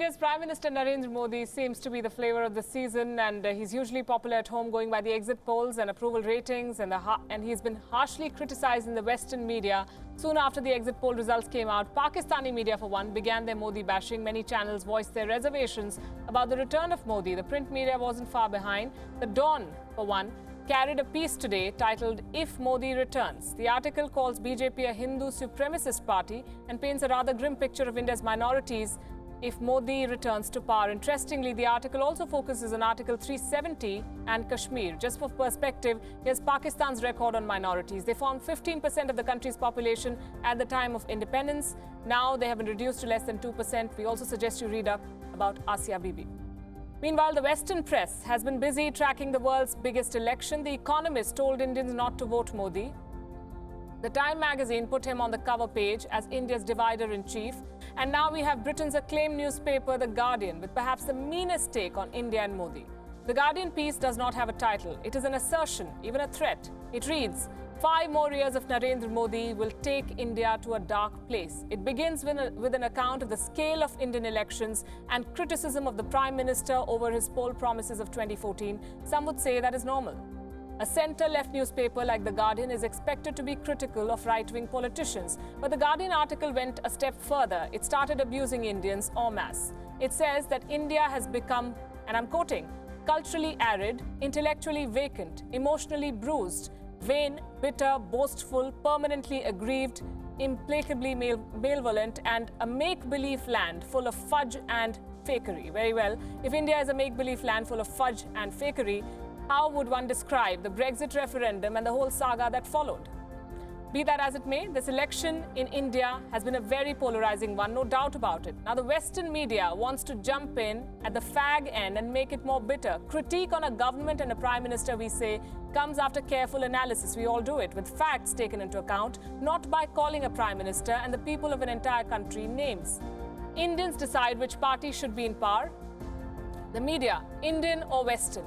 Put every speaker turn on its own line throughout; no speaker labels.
India's Prime Minister Narendra Modi seems to be the flavor of the season, and he's usually popular at home going by the exit polls and approval ratings, and he's been harshly criticized in the Western media. Soon after the exit poll results came out, Pakistani media, for one, began their Modi bashing. Many channels voiced their reservations about the return of Modi. The print media wasn't far behind. The Dawn, for one, carried a piece today titled "If Modi Returns." The article calls BJP a Hindu supremacist party and paints a rather grim picture of India's minorities if Modi returns to power. Interestingly, the article also focuses on Article 370 and Kashmir. Just for perspective, here's Pakistan's record on minorities. They formed 15% of the country's population at the time of independence. Now they have been reduced to less than 2%. We also suggest you read up about Asia Bibi. Meanwhile, the Western press has been busy tracking the world's biggest election. The Economist told Indians not to vote Modi. The Time magazine put him on the cover page as India's divider-in-chief. And now we have Britain's acclaimed newspaper, The Guardian, with perhaps the meanest take on India and Modi. The Guardian piece does not have a title. It is an assertion, even a threat. It reads, 5 more years of Narendra Modi will take India to a dark place. It begins with an account of the scale of Indian elections and criticism of the Prime Minister over his poll promises of 2014. Some would say that is normal. A centre-left newspaper like The Guardian is expected to be critical of right-wing politicians. But The Guardian article went a step further. It started abusing Indians en masse. It says that India has become, and I'm quoting, culturally arid, intellectually vacant, emotionally bruised, vain, bitter, boastful, permanently aggrieved, implacably malevolent, and a make-believe land full of fudge and fakery. Very well, if India is a make-believe land full of fudge and fakery, how would one describe the Brexit referendum and the whole saga that followed? Be that as it may, this election in India has been a very polarizing one, no doubt about it. Now, the Western media wants to jump in at the fag end and make it more bitter. Critique on a government and a prime minister, we say, comes after careful analysis. We all do it with facts taken into account, not by calling a prime minister and the people of an entire country names. Indians decide which party should be in power. The media, Indian or Western,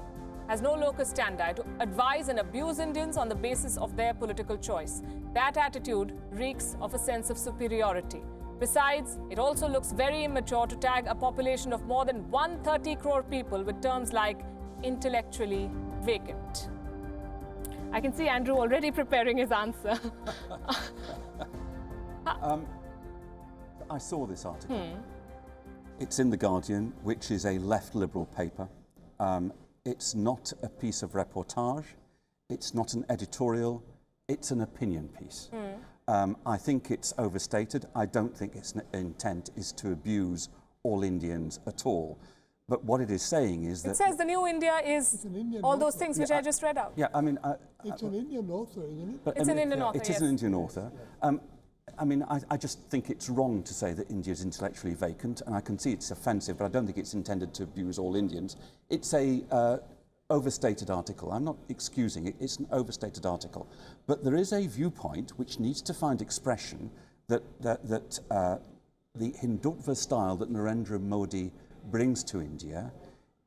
has no locus standi to advise and abuse Indians on the basis of their political choice. That attitude reeks of a sense of superiority. Besides, it also looks very immature to tag a population of more than 130 crore people with terms like intellectually vacant. I can see Andrew already preparing his answer.
I saw this article. It's in The Guardian, which is a left liberal paper. It's not a piece of reportage, it's not an editorial, it's an opinion piece. I think it's overstated. I don't think its intent is to abuse all Indians at all. But what it is saying is that...
It says the new India is all those things which I just read out.
Yeah, I mean...
it's an Indian author, isn't it?
It's an Indian author,
It is an Indian author. I mean, I just think it's wrong to say that India is intellectually vacant, and I can see it's offensive, but I don't think it's intended to abuse all Indians. It's a overstated article. I'm not excusing it. It's an overstated article. But there is a viewpoint which needs to find expression that the Hindutva style that Narendra Modi brings to India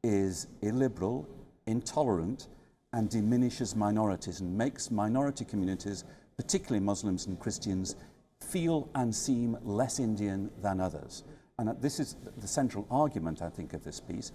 is illiberal, intolerant, and diminishes minorities and makes minority communities, particularly Muslims and Christians, feel and seem less Indian than others. And this is the central argument, I think, of this piece.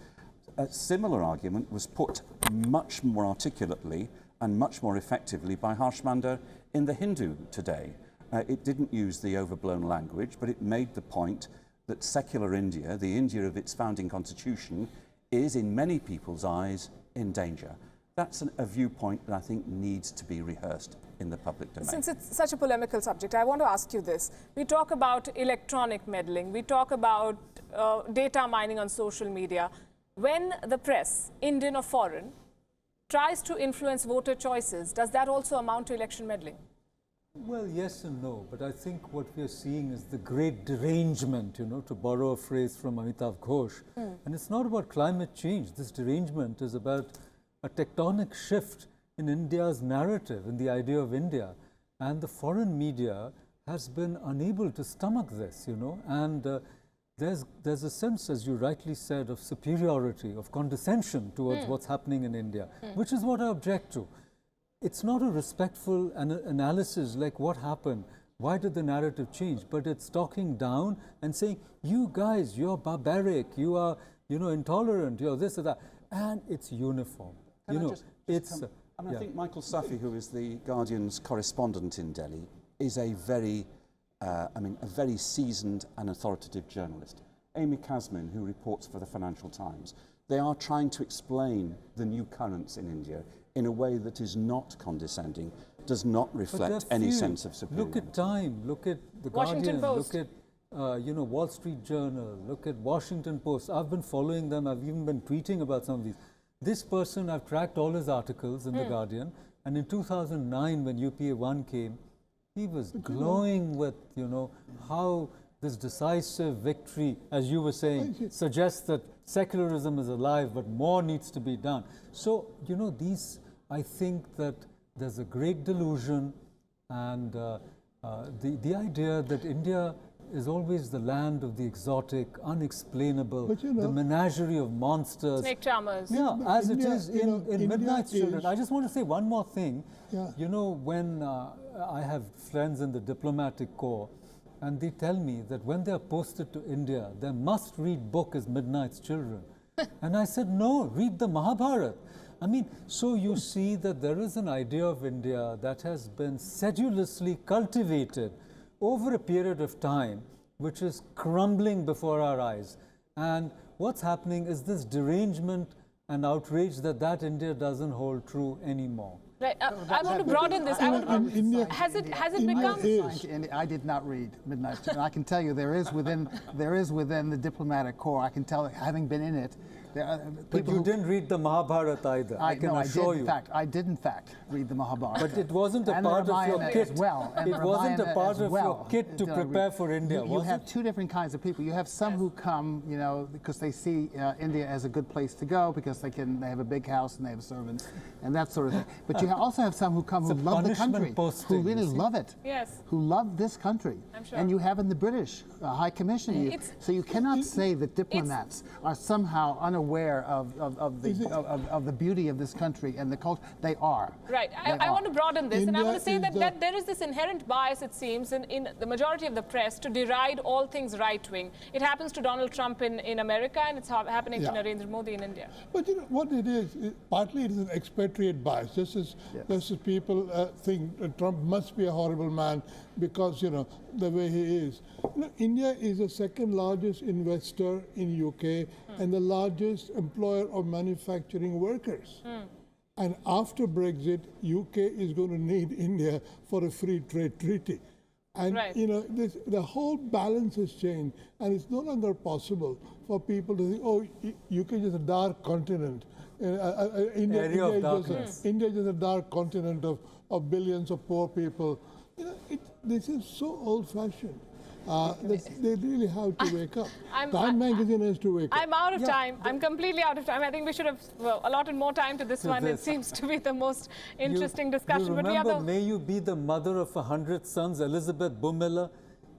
A similar argument was put much more articulately and much more effectively by Harshmanda in The Hindu today. It didn't use the overblown language, but it made the point that secular India, the India of its founding constitution, is in many people's eyes in danger. That's a viewpoint that I think needs to be rehearsed in the public domain.
Since it's such a polemical subject, I want to ask you this. We talk about electronic meddling. We talk about data mining on social media. When the press, Indian or foreign, tries to influence voter choices, does that also amount to election meddling?
Well, yes and no, but I think what we are seeing is the great derangement, to borrow a phrase from Amitav Ghosh. And it's not about climate change. This derangement is about a tectonic shift in India's narrative, in the idea of India. And the foreign media has been unable to stomach this, and there's a sense, as you rightly said, of superiority, of condescension towards what's happening in India, which is what I object to. It's not a respectful analysis like what happened why did the narrative change? But it's talking down and saying, you guys, you're barbaric, you are, intolerant, you're this or that. And it's uniform.
I think Michael Safi, who is the Guardian's correspondent in Delhi, is a very seasoned and authoritative journalist. Amy Kasmin, who reports for the Financial Times, they are trying to explain the new currents in India in a way that is not condescending, does not reflect any sense of superiority.
Look at Time, look at the
Washington
Guardian,
Post.
look at Wall Street Journal, look at Washington Post. I've been following them, I've even been tweeting about some of these. This person, I've tracked all his articles in the Guardian, and in 2009 when UPA 1 came, he was glowing with, how this decisive victory, as you were saying, suggests that secularism is alive, but more needs to be done. So, I think that there's a great delusion, and the idea that India is always the land of the exotic, unexplainable, the menagerie of monsters.
Snake charmers.
Yeah, as
India,
it is in Midnight's Children. I just want to say one more thing.
Yeah.
When I have friends in the diplomatic corps, and they tell me that when they're posted to India, their must-read book is Midnight's Children. And I said, no, read the Mahabharata. I mean, so you see that there is an idea of India that has been sedulously cultivated over a period of time, which is crumbling before our eyes. And what's happening is this derangement and outrage that India doesn't hold true anymore.
Right. I want to broaden this. Has it become?
I did not read Midnight Children. I can tell you there is within the diplomatic corps. I can tell, having been in it, there are
But you didn't read the Mahabharata either. I can assure you.
I did in fact read the Mahabharata.
But it wasn't a
And the
part of your
Ramayana
kit.
as well, and
It
the
wasn't a
Ramayana
part
as
of
well.
your kit to prepare for India,
You
was
have
it?
two different kinds of people. You have some who come, because they see India as a good place to go, because they have a big house and they have servants and that sort of thing. But you also have some who come who love the country,
posting,
who really love it,
Yes.
who love this country.
I'm sure.
And you have in the British High Commission. So you cannot say that diplomats are somehow unaware of the beauty of this country and the culture. They are.
Right. I want to broaden this, and I want to say
India is
that there is this inherent bias, it seems, in the majority of the press to deride all things right-wing. It happens to Donald Trump in America, and it's happening to Narendra Modi in India.
But what it is, partly it is an expatriate bias. Just as people think Trump must be a horrible man because, the way he is. India is the second largest investor in UK and the largest employer of manufacturing workers. And after Brexit, UK is going to need India for a free trade treaty. And, the whole balance has changed. And it's no longer possible for people to think, oh, UK is just a dark continent. India is just a dark continent of billions of poor people. This is so old-fashioned. They really have to wake up. Time magazine has to wake up.
I'm out of time. I'm completely out of time. I think we should have allotted more time to this one. It seems to be the most interesting discussion.
You remember, May You Be the Mother of 100 Sons, Elizabeth Bumiller?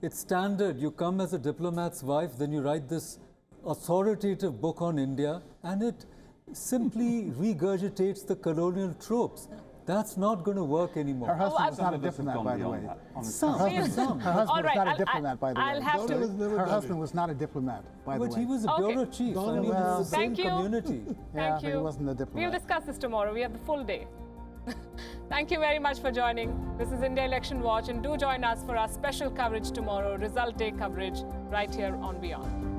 It's standard. You come as a diplomat's wife, then you write this authoritative book on India, and it simply regurgitates the colonial tropes. That's not going to work anymore.
Her husband was not a diplomat, by the way. Her husband was not a diplomat, by the way. Her husband was not a diplomat, by the way.
But he was a bureau chief. I mean, it's the same community.
Thank you.
But he wasn't a diplomat.
We'll discuss this tomorrow. We have the full day. Thank you very much for joining. This is India Election Watch, and do join us for our special coverage tomorrow, Result Day coverage, right here on Wion.